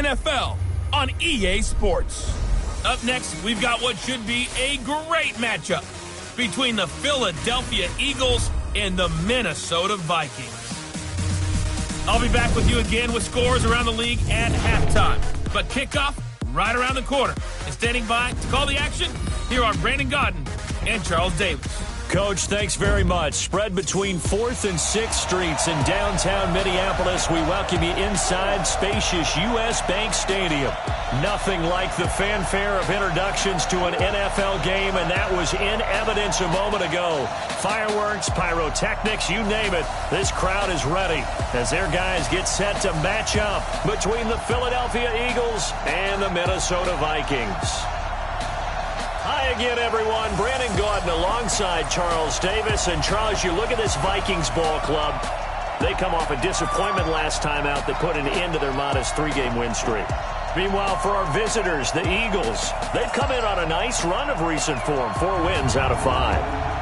NFL on EA Sports. Up next, we've got what should be a great matchup between the Philadelphia Eagles and the Minnesota Vikings. I'll be back with you again with scores around the league at halftime. But kickoff right around the corner. And standing by to call the action, here are Brandon Godden and Charles Davis. Coach, thanks very much. Spread between 4th and 6th Streets in downtown Minneapolis. We welcome you inside spacious U.S. Bank Stadium. Nothing like the fanfare of introductions to an NFL game, and that was in evidence a moment ago. Fireworks, pyrotechnics, you name it. This crowd is ready as their guys get set to match up between the Philadelphia Eagles and the Minnesota Vikings. Hi again, everyone. Brandon Gaudin alongside Charles Davis. And, Charles, you look at this Vikings ball club. They come off a disappointment last time out that put an end to their modest 3-game win streak. Meanwhile, for our visitors, the Eagles, they've come in on a nice run of recent form. 4 wins out of 5.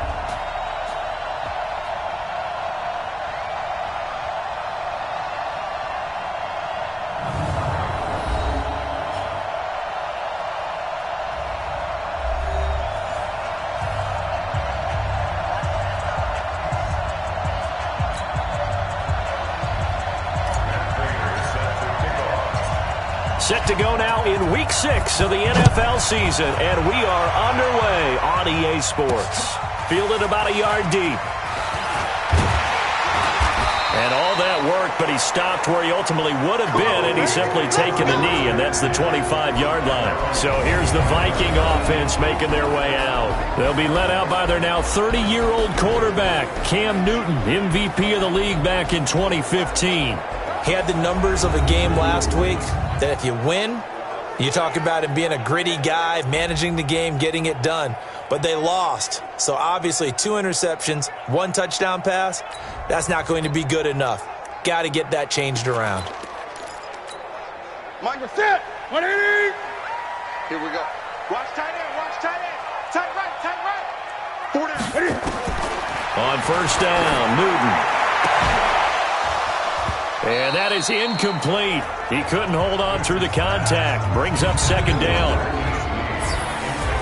Set to go now in Week 6 of the NFL season, and we are underway on EA Sports. Fielded about a yard deep. And all that work, but he stopped where he ultimately would have been, and he's simply taken a knee, and that's the 25-yard line. So here's the Viking offense making their way out. They'll be led out by their now 30-year-old quarterback, Cam Newton, MVP of the league back in 2015. He had the numbers of a game last week that if you win, you talk about him being a gritty guy, managing the game, getting it done. But they lost. So obviously 2 interceptions, 1 touchdown pass, that's not going to be good enough. Got to get that changed around. Michael, sit! 180! Here we go. Watch tight end, watch tight end. Tight right, tight right. 40. On first down, Newton. And that is incomplete. He couldn't hold on through the contact. Brings up second down.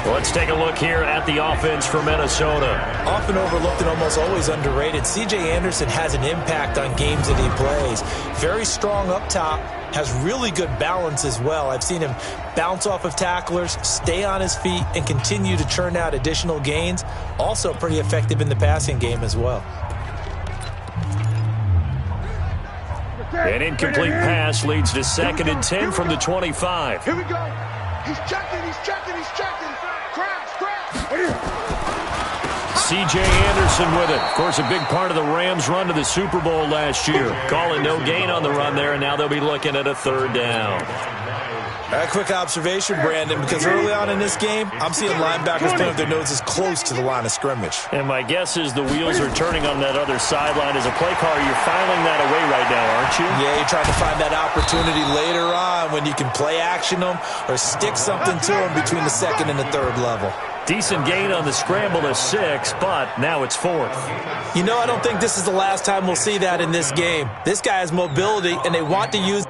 Let's take a look here at the offense for Minnesota. Often overlooked and almost always underrated, C.J. Anderson has an impact on games that he plays. Very strong up top, has really good balance as well. I've seen him bounce off of tacklers, stay on his feet, and continue to churn out additional gains. Also pretty effective in the passing game as well. An incomplete pass leads to 2nd and 10 from the 25. Here we go. He's checking, he's checking, he's checking. Crash. C.J. Anderson with it. Of course, a big part of the Rams' run to the Super Bowl last year. Calling no gain on the run there, and now they'll be looking at a 3rd down. A quick observation, Brandon, because early on in this game, I'm seeing linebackers putting up their noses close to the line of scrimmage. And my guess is the wheels are turning on that other sideline. As a play caller, you're filing that away right now, aren't you? Yeah, you're trying to find that opportunity later on when you can play action them or stick something to them between the 2nd and the 3rd level. Decent gain on the scramble to 6, but now it's 4th. You know, I don't think this is the last time we'll see that in this game. This guy has mobility, and they want to use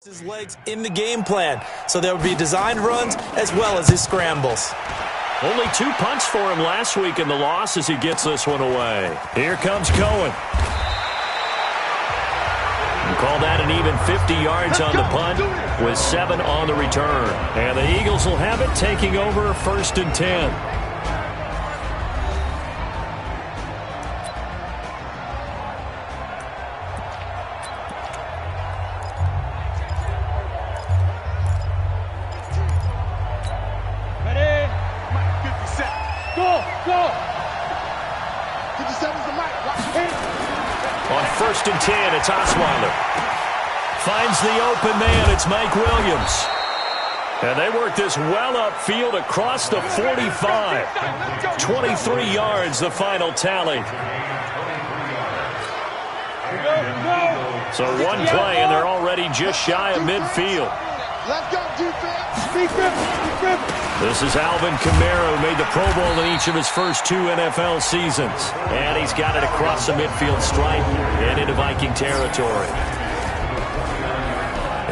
His legs in the game plan, so there will be designed runs as well as his scrambles. Only 2 punts for him last week in the loss as he gets this one away. Here comes Cohen. And call that an even 50 yards on the punt with 7 on the return. And the Eagles will have it, taking over 1st and 10. On 1st and 10, it's Osweiler. Finds the open man. It's Mike Williams. And they work this well upfield across the 45. 23 yards, the final tally. So one play, and they're already just shy of midfield. Let's go, defense. This is Alvin Kamara, who made the Pro Bowl in each of his first 2 NFL seasons. And he's got it across the midfield stripe and into Viking territory.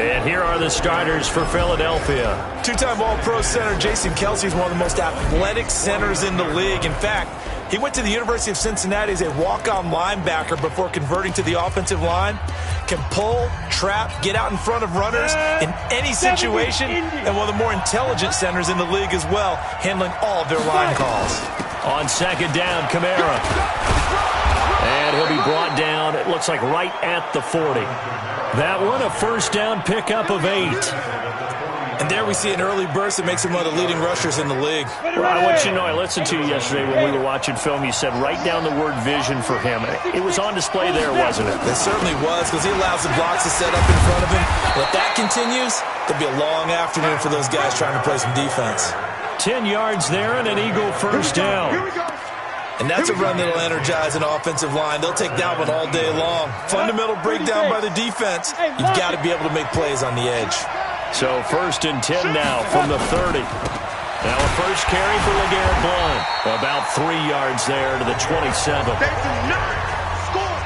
And here are the starters for Philadelphia. 2-time All-Pro center Jason Kelce is one of the most athletic centers in the league. In fact, he went to the University of Cincinnati as a walk-on linebacker before converting to the offensive line. Can pull, trap, get out in front of runners in any situation, and one of the more intelligent centers in the league as well, handling all of their line calls. On 2nd down, Kamara. And he'll be brought down, it looks like right at the 40. That one, a 1st down pickup of 8. And there we see an early burst that makes him one of the leading rushers in the league. Well, I want you to know, I listened to you yesterday when we were watching film. You said write down the word vision for him. It was on display there, wasn't it? It certainly was, because he allows the blocks to set up in front of him. But if that continues, there'll be a long afternoon for those guys trying to play some defense. 10 yards there and an Eagle 1st down. And that's a run that'll energize an offensive line. They'll take that one all day long. Fundamental breakdown by the defense. You've got to be able to make plays on the edge. So 1st and 10 now from the 30. Now a first carry for LeGarrette Blount. About 3 yards there to the 27.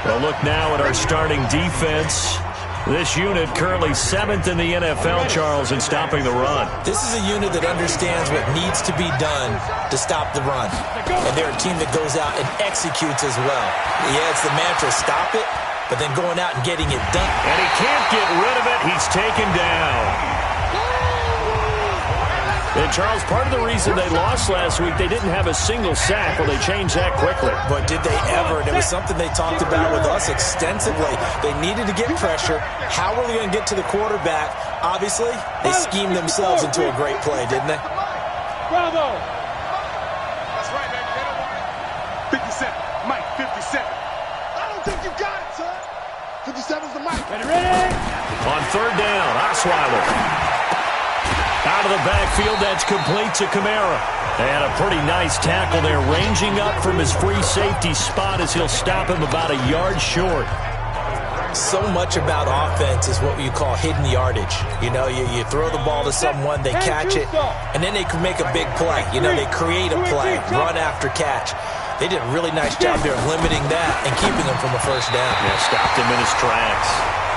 Well, look now at our starting defense. This unit currently 7th in the NFL, Charles, in stopping the run. This is a unit that understands what needs to be done to stop the run. And they're a team that goes out and executes as well. Yeah, it's the mantra, stop it, but then going out and getting it done. And he can't get rid of it. He's taken down. And, Charles, part of the reason they lost last week, they didn't have a single sack. Well, they changed that quickly. But did they ever? And it was something they talked about with us extensively. They needed to get pressure. How were they going to get to the quarterback? Obviously, they schemed themselves into a great play, didn't they? Bravo. That's right, baby. 57. Mike, 57. I don't think you got it, son. 57's the Mike. Ready? On 3rd down, Osweiler. Out of the backfield, that's complete to Kamara. And a pretty nice tackle there, ranging up from his free safety spot as he'll stop him about a yard short. So much about offense is what you call hidden yardage. You know, you throw the ball to someone, they catch it, and then they can make a big play. You know, they create a play, run after catch. They did a really nice job there of limiting that and keeping him from a 1st down. Yeah, stopped him in his tracks.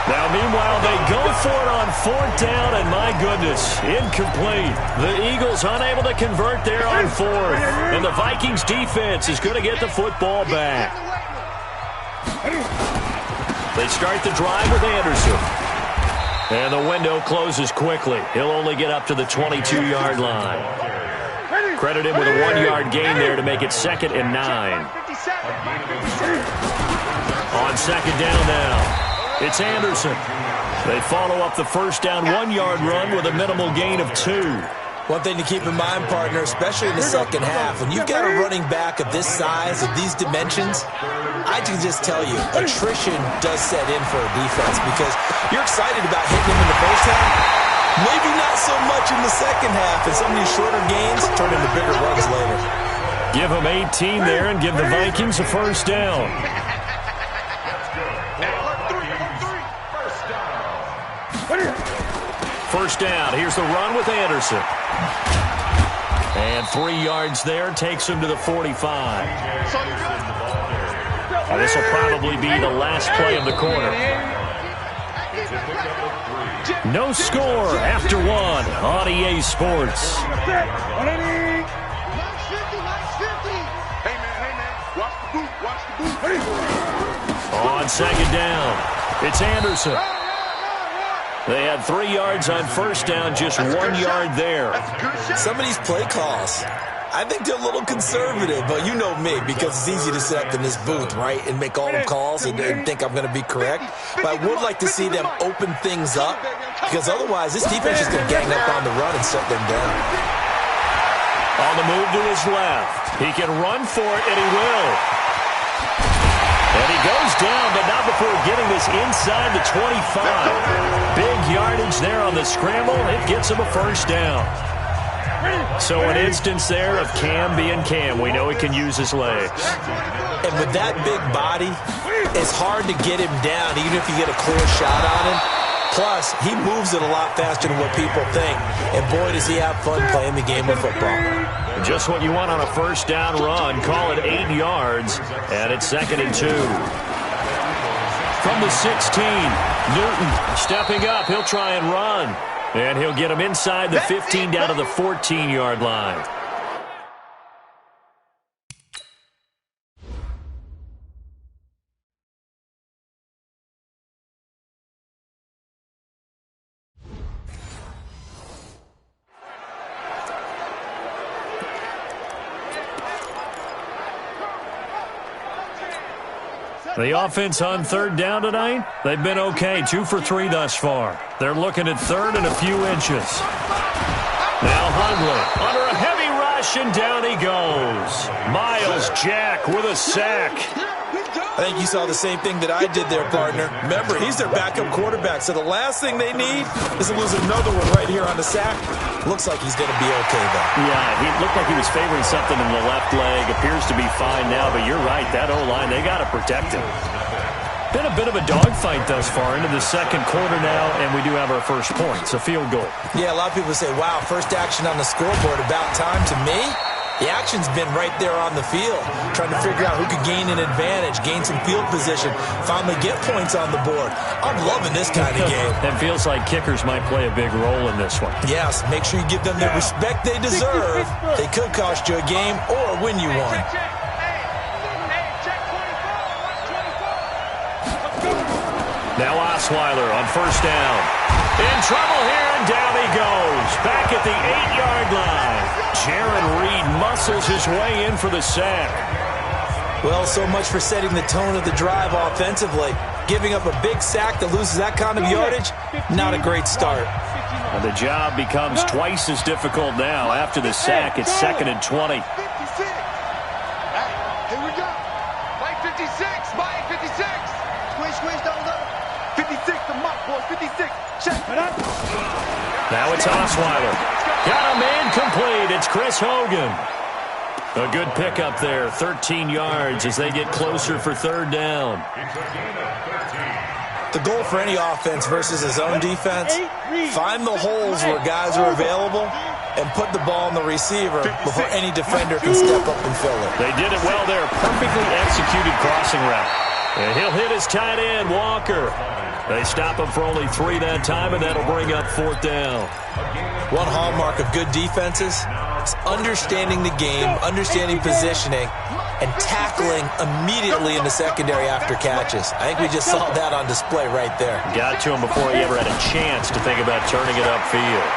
Now, meanwhile, they go for it on 4th down, and my goodness, incomplete. The Eagles unable to convert there on 4th, and the Vikings defense is going to get the football back. They start the drive with Anderson. And the window closes quickly. He'll only get up to the 22-yard line. Credit him with a 1-yard gain there to make it 2nd and 9. On 2nd down now. It's Anderson. They follow up the 1st down 1-yard run with a minimal gain of 2. One thing to keep in mind, partner, especially in the second half, when you've got a running back of this size, of these dimensions, I can just tell you, attrition does set in for a defense because you're excited about hitting him in the first half. Maybe not so much in the second half, and some of these shorter gains turn into bigger runs later. Give him 18 there and give the Vikings a 1st down. First down. Here's the run with Anderson. And 3 yards there takes him to the 45. This will probably be the last play of the quarter. No score after one on EA Sports. Hey, man, watch the boot, watch the boot. On second down, it's Anderson. They had 3 yards on first down, just 1 yard there. Some of these play calls, I think they're a little conservative, but you know me, because it's easy to sit up in this booth, right, and make all the calls and think I'm going to be correct. But I would like to see them open things up, because otherwise this defense is going to gang up on the run and shut them down. On the move to his left. He can run for it, and he will. And he goes down, but not before getting this inside the 25. Big yardage there on the scramble. It gets him a first down. So an instance there of Cam being Cam. We know he can use his legs. And with that big body, it's hard to get him down, even if you get a clear shot on him. Plus, he moves it a lot faster than what people think. And boy, does he have fun playing the game of football. Just what you want on a first down run. Call it 8 yards, and it's 2nd and 2. From the 16, Newton stepping up. He'll try and run. And he'll get him inside the 15 down to the 14-yard line. The offense on third down tonight, they've been okay, 2 for 3 thus far. They're looking at third and a few inches. Now Hundley under a heavy rush, and down he goes. Miles Jack with a sack. I think you saw the same thing that I did there, partner. Remember, he's their backup quarterback, so the last thing they need is to lose another one right here on the sack. Looks like he's going to be okay, though. Yeah, he looked like he was favoring something in the left leg. Appears to be fine now, but you're right. That O-line, they got to protect him. Been a bit of a dogfight thus far into the second quarter now, and we do have our first point. It's a field goal. Yeah, a lot of people say, wow, first action on the scoreboard, about time. To me, the action's been right there on the field, trying to figure out who could gain an advantage, gain some field position, finally get points on the board. I'm loving this kind of game. It feels like kickers might play a big role in this one. Yes, make sure you give them the respect they deserve. They could cost you a game or win you one. Now Osweiler on first down. In trouble here, and down he goes. Back at the 8-yard line. Jaron Reed muscles his way in for the sack. Well, so much for setting the tone of the drive offensively. Giving up a big sack that loses that kind of yardage, not a great start. And the job becomes twice as difficult now. After the sack, it's 2nd and 20. Here we go. Mike 56, Mike 56. Squish, double up. 56, the mark, boys, 56. Check it up. Now it's Osweiler. Got a man complete. It's Chris Hogan. A good pickup there, 13 yards as they get closer for third down. The goal for any offense versus his own defense, find the holes where guys are available and put the ball on the receiver before any defender can step up and fill it. They did it well there. Perfectly executed crossing route. And he'll hit his tight end, Walker. They stop him for only 3 that time, and that'll bring up fourth down. One hallmark of good defenses is understanding the game, understanding positioning, and tackling immediately in the secondary after catches. I think we just saw that on display right there. Got to him before he ever had a chance to think about turning it upfield.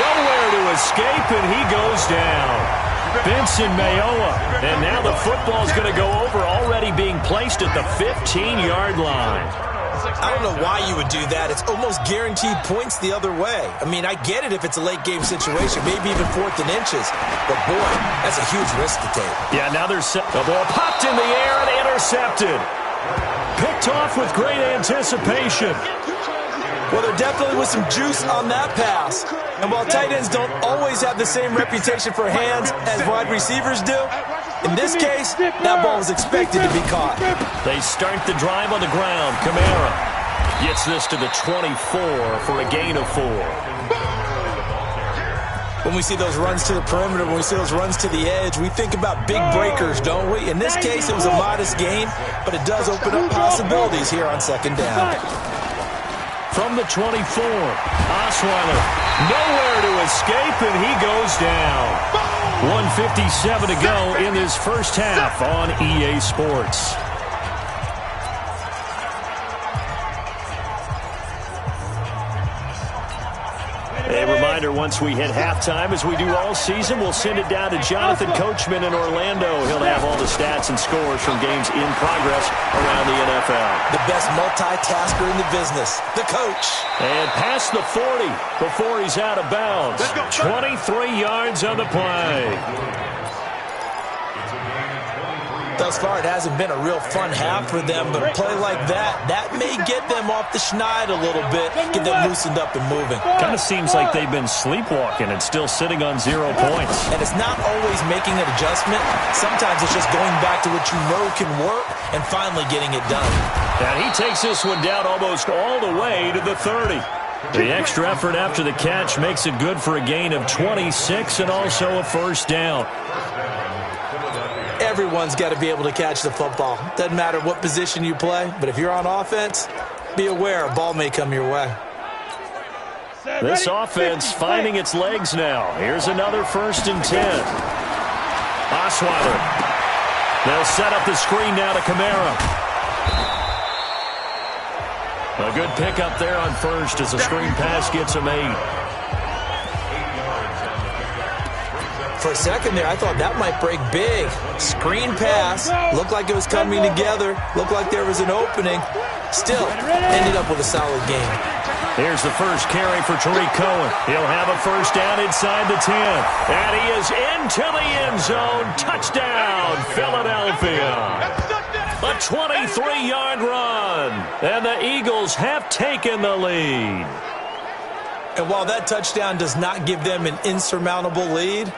Nowhere to escape, and he goes down. Vincent Mayoa, and now the football's going to go over, already being placed at the 15-yard line. I don't know why you would do that. It's almost guaranteed points the other way. I mean, I get it if it's a late-game situation, maybe even 4th and inches. But, boy, that's a huge risk to take. Yeah, now there's the ball popped in the air and intercepted. Picked off with great anticipation. Well, there definitely was some juice on that pass. And while tight ends don't always have the same reputation for hands as wide receivers do, in this case, that ball was expected to be caught. They start the drive on the ground. Kamara gets this to the 24 for a gain of 4. When we see those runs to the perimeter, when we see those runs to the edge, we think about big breakers, don't we? In this case, it was a modest gain, but it does open up possibilities here on second down. from the 24. Osweiler, nowhere to escape, and he goes down. 1:57 to go in this first half on EA Sports. A reminder, once we hit halftime, as we do all season, we'll send it down to Jonathan Coachman in Orlando. He'll have all the stats and scores from games in progress around the NFL. The best multitasker in the business, the coach. And past the 40 before he's out of bounds. 23 yards on the play. Thus far, it hasn't been a real fun half for them, but a play like that may get them off the schneid a little bit, get them loosened up and moving. Kind of seems like they've been sleepwalking and still sitting on 0 points. And it's not always making an adjustment. Sometimes it's just going back to what you know can work and finally getting it done. And he takes this one down almost all the way to the 30. The extra effort after the catch makes it good for a gain of 26 and also a first down. Everyone's got to be able to catch the football. Doesn't matter what position you play, but if you're on offense, be aware a ball may come your way. This offense finding its legs now. Here's another 1st and 10. Osweiler. They'll set up the screen now to Kamara. A good pickup there on first as the screen pass gets him 8. For a second there, I thought that might break big. Screen pass. Looked like it was coming together. Looked like there was an opening. Still, ended up with a solid game. Here's the first carry for Tariq Cohen. He'll have a first down inside the 10. And he is into the end zone. Touchdown, Philadelphia. A 23-yard run. And the Eagles have taken the lead. And while that touchdown does not give them an insurmountable lead,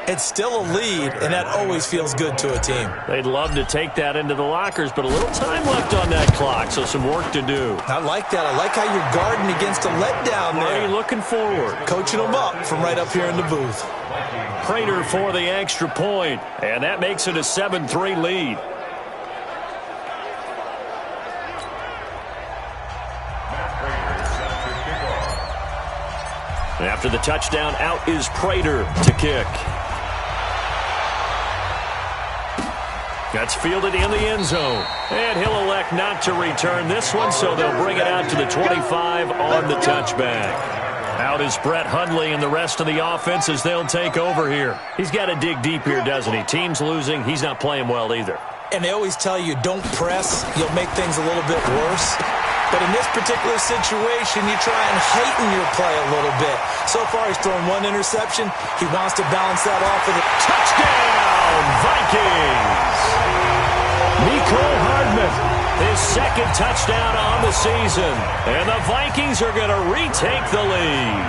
it's still a lead, and that always feels good to a team. They'd love to take that into the lockers, but a little time left on that clock, so some work to do. I like that. I like how you're guarding against a letdown there. Already looking forward. Coaching them up from right up here in the booth. Prater for the extra point, and that makes it a 7-3 lead. After the touchdown, out is Prater to kick. That's fielded in the end zone. And he'll elect not to return this one, so they'll bring it out to the 25 on the touchback. Out is Brett Hundley and the rest of the offense as they'll take over here. He's got to dig deep here, doesn't he? Team's losing. He's not playing well either. And they always tell you, don't press. You'll make things a little bit worse. But in this particular situation, you try and heighten your play a little bit. So far, he's thrown 1 interception. He wants to balance that off with a touchdown, Vikings! Mecole Hardman, his 2nd touchdown on the season. And the Vikings are going to retake the lead.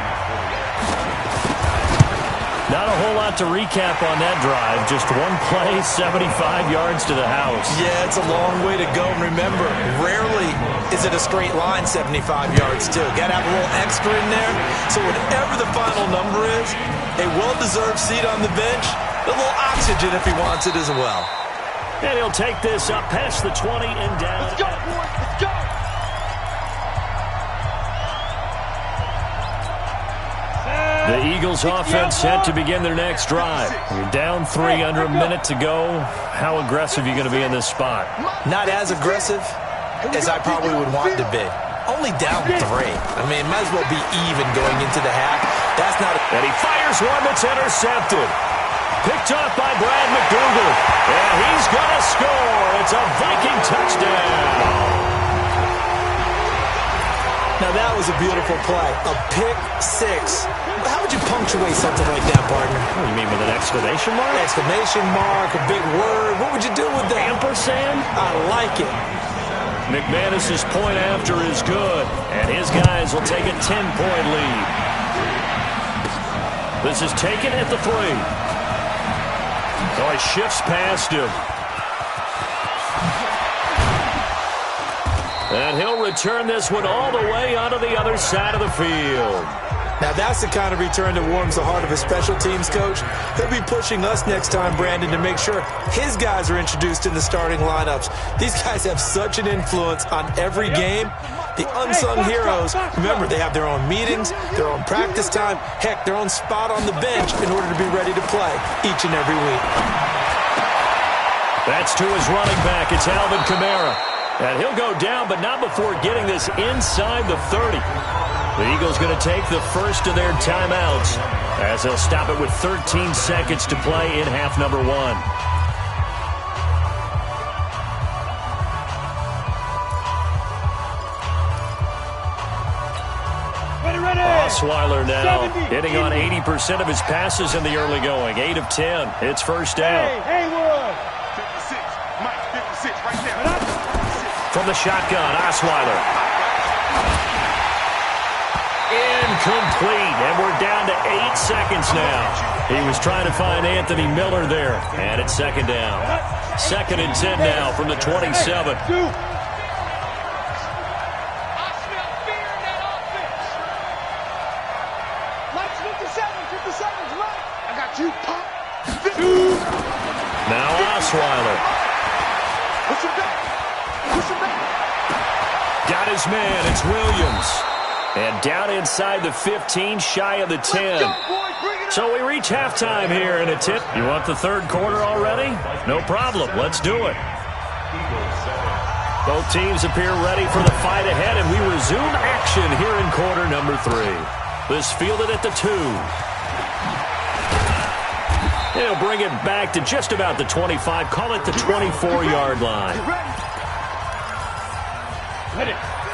Not a whole lot to recap on that drive. Just one play, 75 yards to the house. Yeah, it's a long way to go. And remember, rarely is it a straight line 75 yards, too. Got to have a little extra in there. So whatever the final number is, a well-deserved seat on the bench, a little oxygen if he wants it as well. And he'll take this up past the 20 and down. Let's go, boys. Let's go. The Eagles offense set to begin their next drive. You're down 3 under a minute to go. How aggressive are you going to be in this spot? Not as aggressive as I probably would want to be. Only down 3. I mean, might as well be even going into the half. That's not. And he fires one that's intercepted. Picked off by Brad McDougal. And he's going to score. It's a Viking touchdown. Now, that was a beautiful play. A pick 6. How would you punctuate something like that, partner? What do you mean, with an exclamation mark? Exclamation mark, a big word. What would you do with that? Ampersand? I like it. McManus's point after is good. And his guys will take a 10-point lead. This is taken at the 3. Oh, he shifts past him. And he'll return this one all the way onto the other side of the field. Now that's the kind of return that warms the heart of a special teams coach. He'll be pushing us next time, Brandon, to make sure his guys are introduced in the starting lineups. These guys have such an influence on every game. The unsung heroes, remember, they have their own meetings, their own practice time, heck, their own spot on the bench in order to be ready to play each and every week. That's to his running back. It's Alvin Kamara. And he'll go down, but not before getting this inside the 30. The Eagles going to take the first of their timeouts as they'll stop it with 13 seconds to play in half number 1. Osweiler now hitting on 80% of his passes in the early going. 8 of 10. It's first down. Hey, Haywood. 56. Mike, 56 right there. From the shotgun, Osweiler. Incomplete, and we're down to 8 seconds now. He was trying to find Anthony Miller there, and it's second down. 2nd and 10 now from the 27. Now Osweiler. Got his man, it's Williams. And down inside the 15, shy of the 10. So we reach halftime here in a tip. You want the third quarter already? No problem, let's do it. Both teams appear ready for the fight ahead, and we resume action here in quarter number 3. This fielded at the 2. He'll bring it back to just about the 25. Call it the 24-yard line.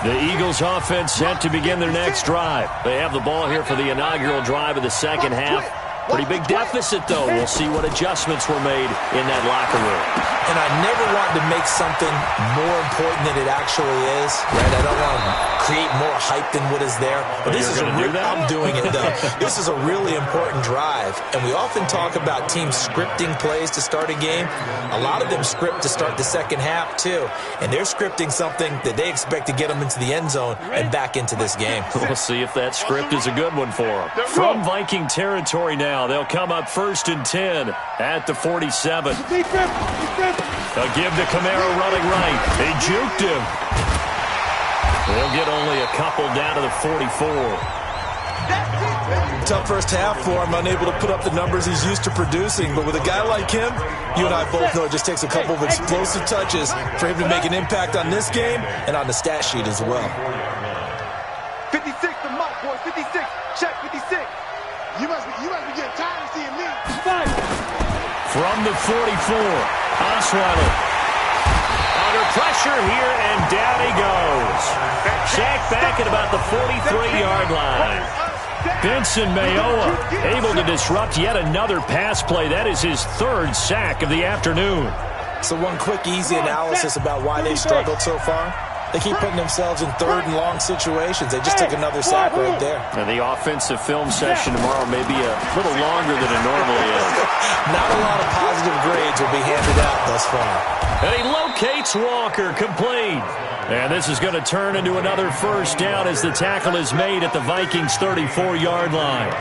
The Eagles offense set to begin their next drive. They have the ball here for the inaugural drive of the second half. Pretty big deficit, though. We'll see what adjustments were made in that locker room. And I never want to make something more important than it actually is, right? I don't want to create more hype than what is there. But this is I'm doing it, though. This is a really important drive. And we often talk about teams scripting plays to start a game. A lot of them script to start the second half, too. And they're scripting something that they expect to get them into the end zone and back into this game. We'll see if that script is a good one for them. From Viking territory now, they'll come up 1st and 10 at the 47. They'll give to Kamara running right. They juked him. They'll get only a couple down to the 44. Tough first half for him, unable to put up the numbers he's used to producing. But with a guy like him, you and I both know it just takes a couple of explosive touches for him to make an impact on this game and on the stat sheet as well. 56 to Mike, boys. 56. Check 56. You must be getting tired of seeing me. From the 44, Osweiler. Under pressure here, and down he goes. Sacked back at about the 43-yard line. Benson Mayowa able to disrupt yet another pass play. That is his 3rd sack of the afternoon. So one quick, easy analysis about why they've struggled so far. They keep putting themselves in 3rd and long situations. They just took another sack right there. And the offensive film session tomorrow may be a little longer than it normally is. Not a lot of positive grades will be handed out thus far. And he locates Walker, complete. And this is going to turn into another first down as the tackle is made at the Vikings' 34-yard line.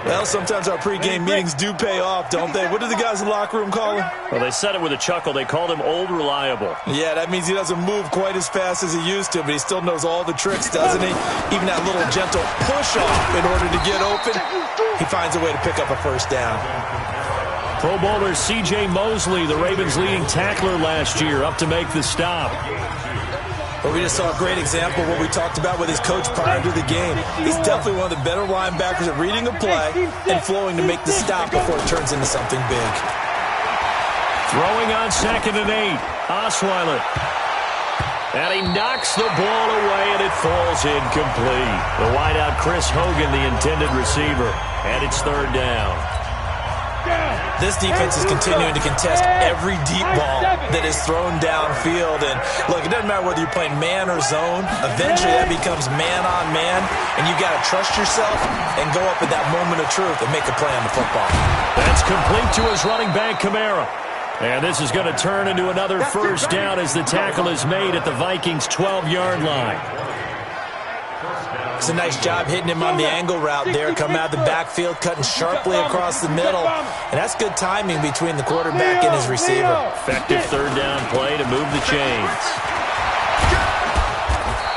Well, sometimes our pregame meetings do pay off, don't they? What do the guys in the locker room call him? Well, they said it with a chuckle. They called him Old Reliable. Yeah, that means he doesn't move quite as fast as he used to, but he still knows all the tricks, doesn't he? Even that little gentle push-off in order to get open, he finds a way to pick up a first down. Pro Bowler C.J. Mosley, the Ravens' leading tackler last year, up to make the stop. But we just saw a great example of what we talked about with his coach prior to the game. He's definitely one of the better linebackers at reading a play and flowing to make the stop before it turns into something big. Throwing on 2nd and 8, Osweiler. And he knocks the ball away, and it falls incomplete. The wideout, Chris Hogan, the intended receiver. And it's 3rd down. This defense is continuing to contest every deep ball that is thrown downfield. And look, it doesn't matter whether you're playing man or zone. Eventually that becomes man on man, and you got to trust yourself and go up at that moment of truth and make a play on the football. That's complete to his running back, Kamara. And this is going to turn into another first down as the tackle is made at the Vikings' 12-yard line. It's a nice job hitting him on the angle route there, coming out of the backfield, cutting sharply across the middle. And that's good timing between the quarterback and his receiver. Effective third down play to move the chains.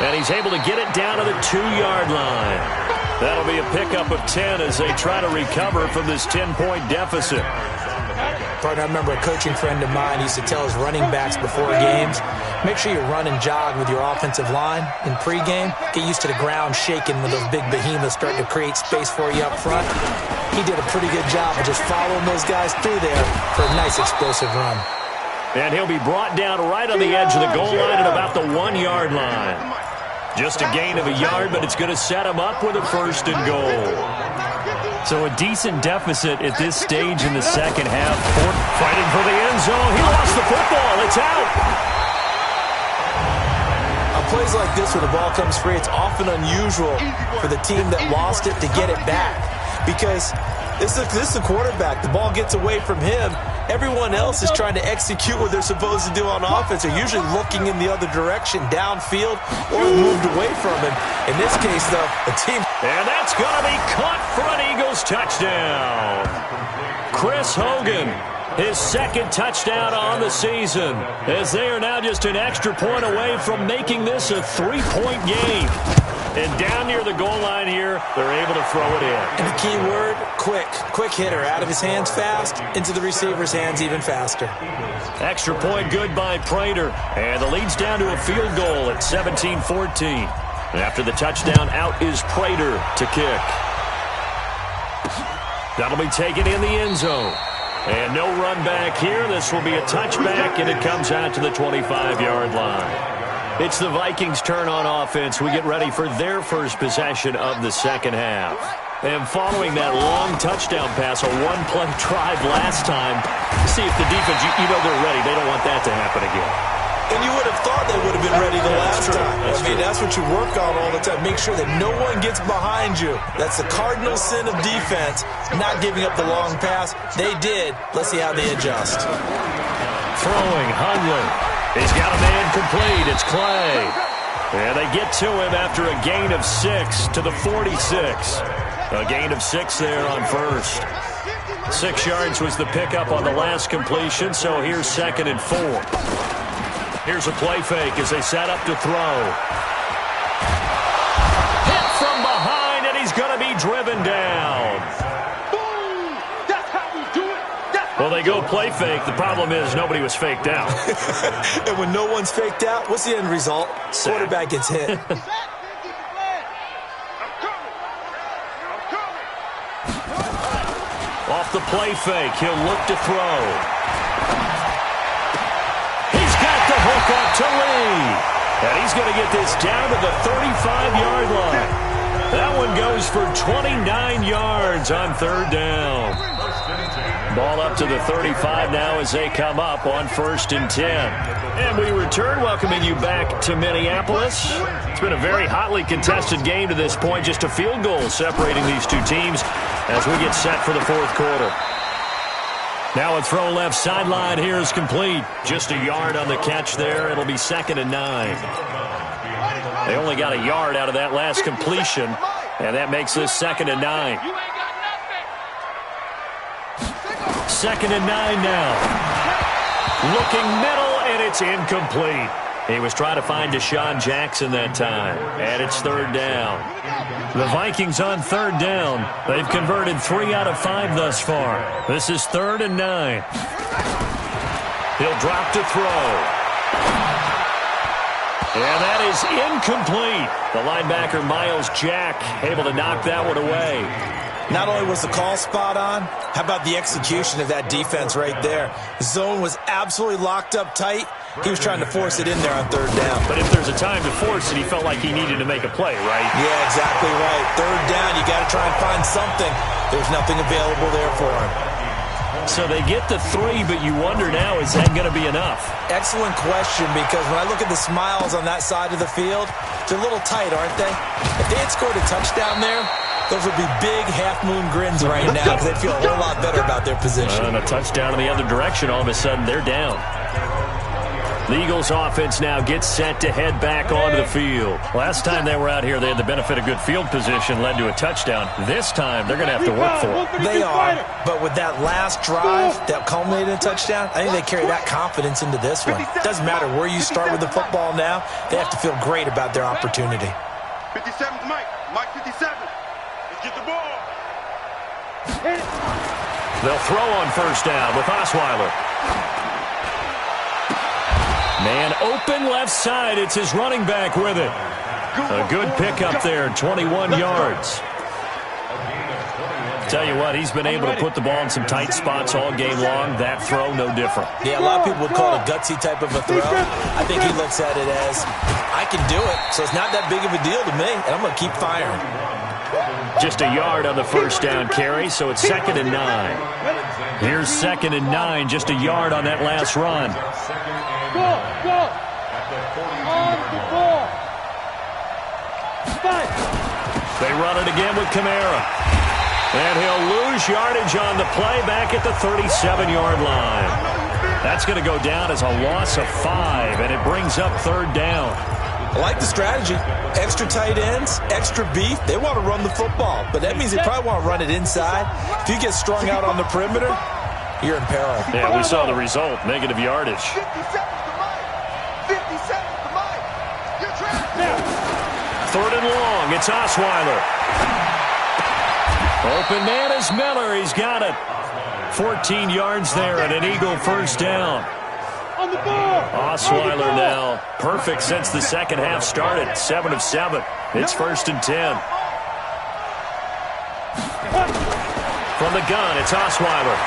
And he's able to get it down to the 2-yard line. That'll be a pickup of 10 as they try to recover from this 10-point deficit. Partner, I remember a coaching friend of mine used to tell his running backs before games, make sure you run and jog with your offensive line in pregame. Get used to the ground shaking when those big behemoths start to create space for you up front. He did a pretty good job of just following those guys through there for a nice explosive run. And he'll be brought down right on the edge of the goal line at about the 1-yard line. Just a gain of a yard, but it's going to set him up with a 1st and goal. So a decent deficit at this stage in the second half. Fort fighting for the end zone. He lost the football. It's out. On plays like this where the ball comes free, it's often unusual for the team that lost it to get it back. Because this is the quarterback. The ball gets away from him. Everyone else is trying to execute what they're supposed to do on offense. They're usually looking in the other direction, downfield, or moved away from him. In this case, though, the team... And that's going to be caught for an Eagles touchdown. Chris Hogan, his 2nd touchdown on the season, as they are now just an extra point away from making this a 3-point game. And down near the goal line here, they're able to throw it in. And the key word, quick. Quick hitter. Out of his hands fast, into the receiver's hands even faster. Extra point good by Prater. And the lead's down to a field goal at 17-14. And after the touchdown, out is Prater to kick. That'll be taken in the end zone. And no run back here. This will be a touchback, and it comes out to the 25-yard line. It's the Vikings' turn on offense. We get ready for their first possession of the second half. And following that long touchdown pass, a one-play drive last time, see if the defense, you know they're ready. They don't want that to happen again. And you would have thought they would have been ready the last time. That's what you work on all the time. Make sure that no one gets behind you. That's the cardinal sin of defense, not giving up the long pass. They did. Let's see how they adjust. Throwing, Hundley. He's got a man complete. It's Clay. And they get to him after a gain of 6 to the 46. A gain of 6 there on first. 6 yards was the pickup on the last completion, so here's 2nd and 4. Here's a play fake as they set up to throw. Hit from behind, and he's going to be driven down. Boom! That's how we do it. Well, they go play fake. The problem is nobody was faked out. And when no one's faked out, what's the end result? Quarterback gets hit. Off the play fake, he'll look to throw. He's got the hook up to Lee. And he's going to get this down to the 35-yard line. That one goes for 29 yards on 3rd down. Ball up to the 35 now as they come up on 1st and 10. And we return, welcoming you back to Minneapolis. It's been a very hotly contested game to this point. Just a field goal separating these two teams as we get set for the 4th quarter. Now a throw left sideline here is complete. Just a yard on the catch there. It'll be 2nd and 9. They only got a yard out of that last completion, and that makes this 2nd and 9. 2nd and 9 now. Looking middle, and it's incomplete. He was trying to find Deshaun Jackson that time, and it's 3rd down. The Vikings on 3rd down. They've converted 3 out of 5 thus far. This is 3rd and 9. He'll drop to throw. And that is incomplete. The linebacker, Miles Jack, able to knock that one away. Not only was the call spot on, how about the execution of that defense right there? The zone was absolutely locked up tight. He was trying to force it in there on 3rd down. But if there's a time to force it, he felt like he needed to make a play, right? Yeah, exactly right. 3rd down, you got to try and find something. There's nothing available there for him. So they get the 3, but you wonder now, is that going to be enough? Excellent question, because when I look at the smiles on that side of the field, they're a little tight, aren't they? If they had scored a touchdown there, those would be big half-moon grins right now because they'd feel a whole lot better about their position. And a touchdown in the other direction, all of a sudden, they're down. The Eagles offense now gets set to head back onto the field. Last time they were out here, they had the benefit of good field position, led to a touchdown. This time, they're going to have to work for it. They are, but with that last drive that culminated in a touchdown, I think they carry that confidence into this one. Doesn't matter where you start with the football now, they have to feel great about their opportunity. 57's Mike. Mike 57. Let's get the ball. They'll throw on first down with Osweiler. Man open left side. It's his running back with it. A good pickup there, 21 yards. Tell you what, he's been able to put the ball in some tight spots all game long. That throw, no different. Yeah, a lot of people would call it a gutsy type of a throw. I think he looks at it as, I can do it, so it's not that big of a deal to me, and I'm going to keep firing. Just a yard on the first down carry, so it's 2nd and 9. Here's 2nd and 9, just a yard on that last run. Go! On the ball! They run it again with Kamara. And he'll lose yardage on the play back at the 37-yard line. That's going to go down as a loss of 5, and it brings up 3rd down. I like the strategy. Extra tight ends, extra beef. They want to run the football, but that means they probably want to run it inside. If you get strung out on the perimeter, you're in peril. Yeah, we saw the result, negative yardage. 57 to Mike. 57 to Mike. You're trapped. 3rd and long. It's Osweiler. Open man is Miller. He's got it. 14 yards there and an Eagle first down. On the ball! Osweiler now perfect since the second half started. 7 of 7. It's 1st and 10. From the gun, it's Osweiler.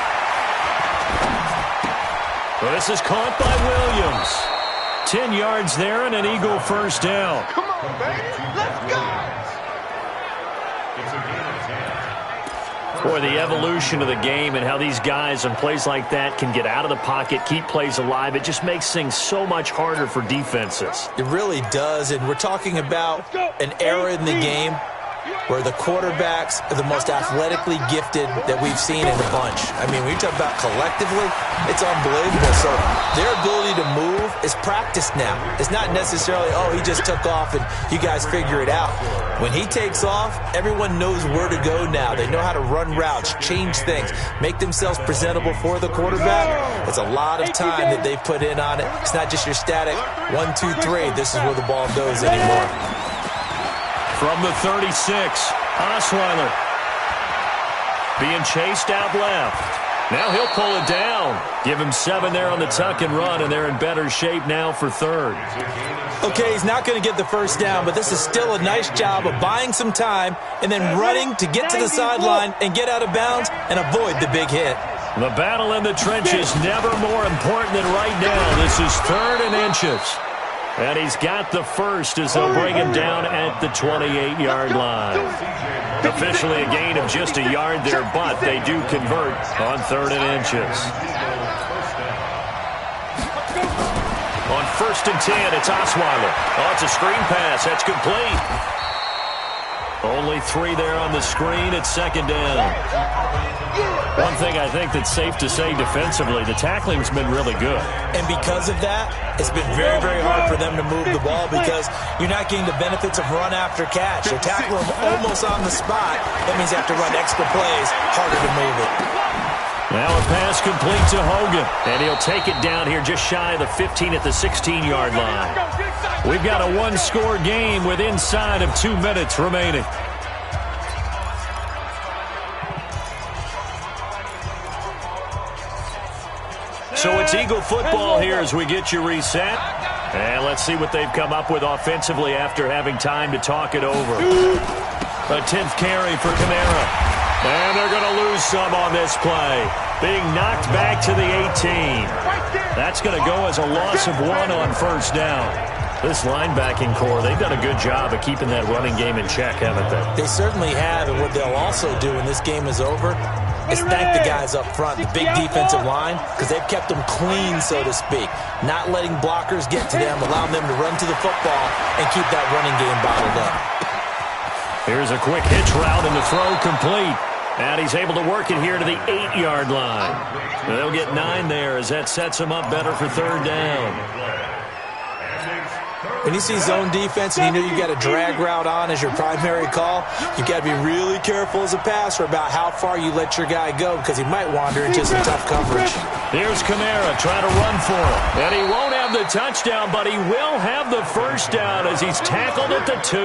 Well, this is caught by Williams. 10 yards there and an Eagle first down. Come on, baby. Let's go. Boy, the evolution of the game and how these guys on plays like that can get out of the pocket, keep plays alive, it just makes things so much harder for defenses. It really does, and we're talking about an era in the game where the quarterbacks are the most athletically gifted that we've seen in a bunch. I mean, when you talk about collectively, it's unbelievable. So their ability to move is practiced now. It's not necessarily, oh, he just took off and you guys figure it out. When he takes off, everyone knows where to go now. They know how to run routes, change things, make themselves presentable for the quarterback. It's a lot of time that they've put in on it. It's not just your static 1, 2, 3. This is where the ball goes anymore. From the 36, Osweiler being chased out left. Now he'll pull it down. Give him 7 there on the tuck and run, and they're in better shape now for 3rd. Okay, he's not going to get the first down, but this is still a nice job of buying some time and then running to get to the sideline and get out of bounds and avoid the big hit. The battle in the trenches never more important than right now. This is 3rd and inches. And he's got the first as they'll bring him down at the 28-yard line. Officially a gain of just a yard there, but they do convert on 3rd and inches. On 1st and 10, it's Osweiler. Oh, it's a screen pass. That's complete. Only 3 there on the screen. It's 2nd down. One thing I think that's safe to say defensively, the tackling's been really good. And because of that, it's been very, very hard for them to move the ball because you're not getting the benefits of run after catch. You're tackling almost on the spot. That means you have to run extra plays, harder to move it. Now a pass complete to Hogan, and he'll take it down here just shy of the 15 at the 16-yard line. We've got a one-score game with inside of 2 minutes remaining. So it's Eagle football here as we get you reset. And let's see what they've come up with offensively after having time to talk it over. A 10th carry for Kamara. And they're going to lose some on this play. Being knocked back to the 18. That's going to go as a loss of 1 on first down. This linebacking core, they've done a good job of keeping that running game in check, haven't they? They certainly have, and what they'll also do when this game is over is thank the guys up front, the big defensive line, because they've kept them clean, so to speak. Not letting blockers get to them, allowing them to run to the football and keep that running game bottled up. Here's a quick hitch route and the throw complete. And he's able to work it here to the 8-yard line. And they'll get 9 there as that sets him up better for third down. When you see zone defense and you know you got a drag route on as your primary call, you got to be really careful as a passer about how far you let your guy go because he might wander into some tough coverage. Here's Kamara trying to run for him. And he won't have the touchdown, but he will have the first down as he's tackled at the 2.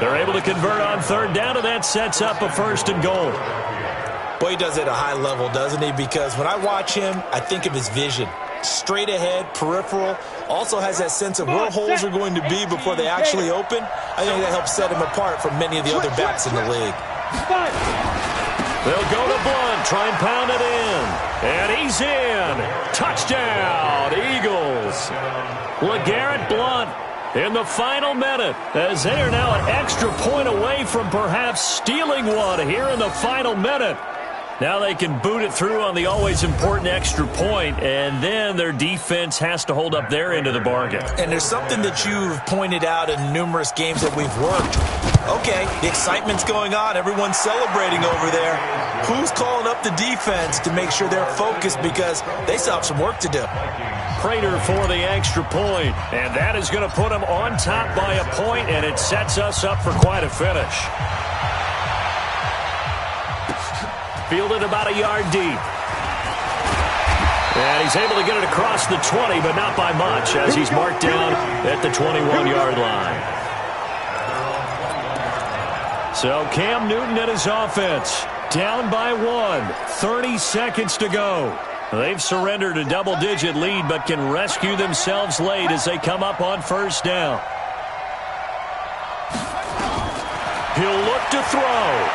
They're able to convert on third down, and that sets up a 1st and goal. Boy, he does it at a high level, doesn't he? Because when I watch him, I think of his vision. Straight ahead, peripheral, also has that sense of where holes are going to be before they actually open. I think that helps set him apart from many of the other backs in the league. They'll go to Blunt, try and pound it in. And he's in. Touchdown, Eagles. LeGarrette Blunt in the final minute as they are now an extra point away from perhaps stealing one here in the final minute. Now they can boot it through on the always important extra point, and then their defense has to hold up their end of the bargain. And there's something that you've pointed out in numerous games that we've worked. Okay, the excitement's going on. Everyone's celebrating over there. Who's calling up the defense to make sure they're focused because they still have some work to do? Prater for the extra point, and that is going to put them on top by a point, and it sets us up for quite a finish. Fielded about a yard deep. And he's able to get it across the 20, but not by much as he's marked down at the 21-yard line. So Cam Newton and his offense down by 1, 30 seconds to go. They've surrendered a double-digit lead, but can rescue themselves late as they come up on first down. He'll look to throw.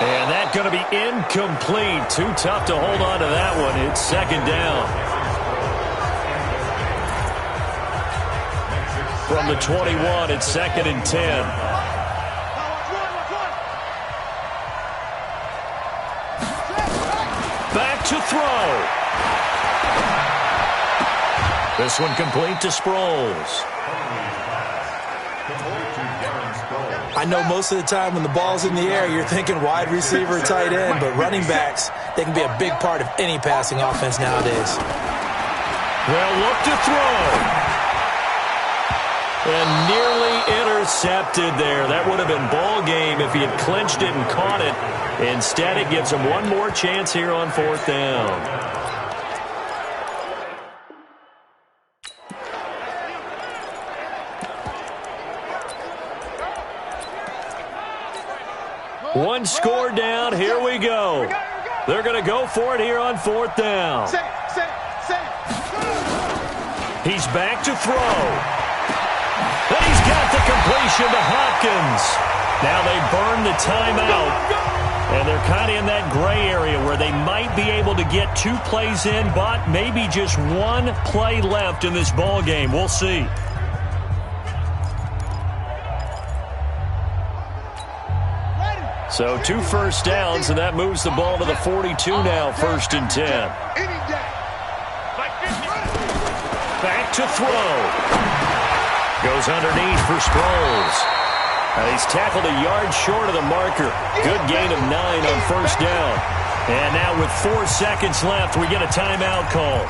And that's going to be incomplete. Too tough to hold on to that one. It's second down. From the 21, it's 2nd and 10. Back to throw. This one complete to Sproles. I know most of the time when the ball's in the air, you're thinking wide receiver, tight end, but running backs, they can be a big part of any passing offense nowadays. They'll look to throw. And nearly intercepted there. That would have been ball game if he had clinched it and caught it. Instead, it gives him one more chance here on 4th down. One score down. Here we go. They're going to go for it here on 4th down. He's back to throw. And he's got the completion to Hopkins. Now they burn the timeout. And they're kind of in that gray area where they might be able to get 2 plays in, but maybe just 1 play left in this ball game. We'll see. So 2 first downs, and that moves the ball to the 42 now, 1st and 10. Back to throw. Goes underneath for Sproles. He's tackled a yard short of the marker. Good gain of 9 on 1st down. And now with 4 seconds left, we get a timeout call.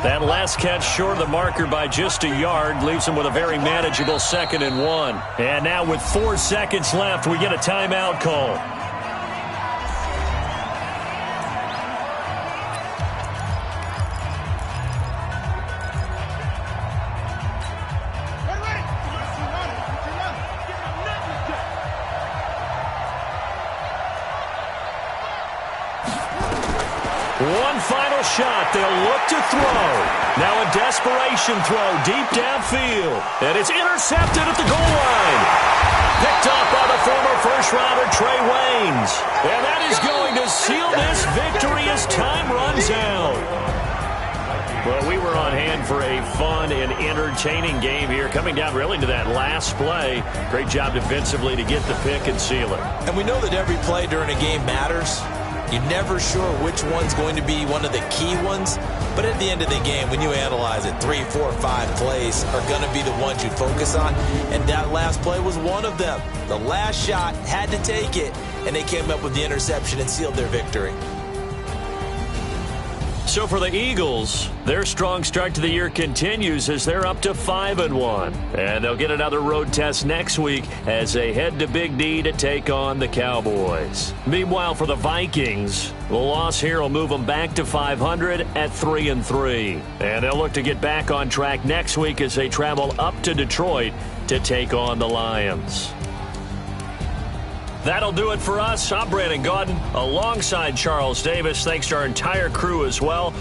That last catch short of the marker by just a yard leaves him with a very manageable 2nd and 1. And now with 4 seconds left, we get a timeout call. One final shot. They'll look to throw. Now a desperation throw deep downfield. And it's intercepted at the goal line. Picked up by the former first-rounder Trey Waynes. And that is going to seal this victory as time runs out. Well, we were on hand for a fun and entertaining game here, coming down really to that last play. Great job defensively to get the pick and seal it. And we know that every play during a game matters. You're never sure which one's going to be one of the key ones. But at the end of the game, when you analyze it, 3, 4, 5 plays are going to be the ones you focus on. And that last play was one of them. The last shot had to take it, and they came up with the interception and sealed their victory. So for the Eagles, their strong start to the year continues as they're up to 5-1. And they'll get another road test next week as they head to Big D to take on the Cowboys. Meanwhile, for the Vikings, the loss here will move them back to 500 at 3-3. And they'll look to get back on track next week as they travel up to Detroit to take on the Lions. That'll do it for us. I'm Brandon Gaudin alongside Charles Davis. Thanks to our entire crew as well.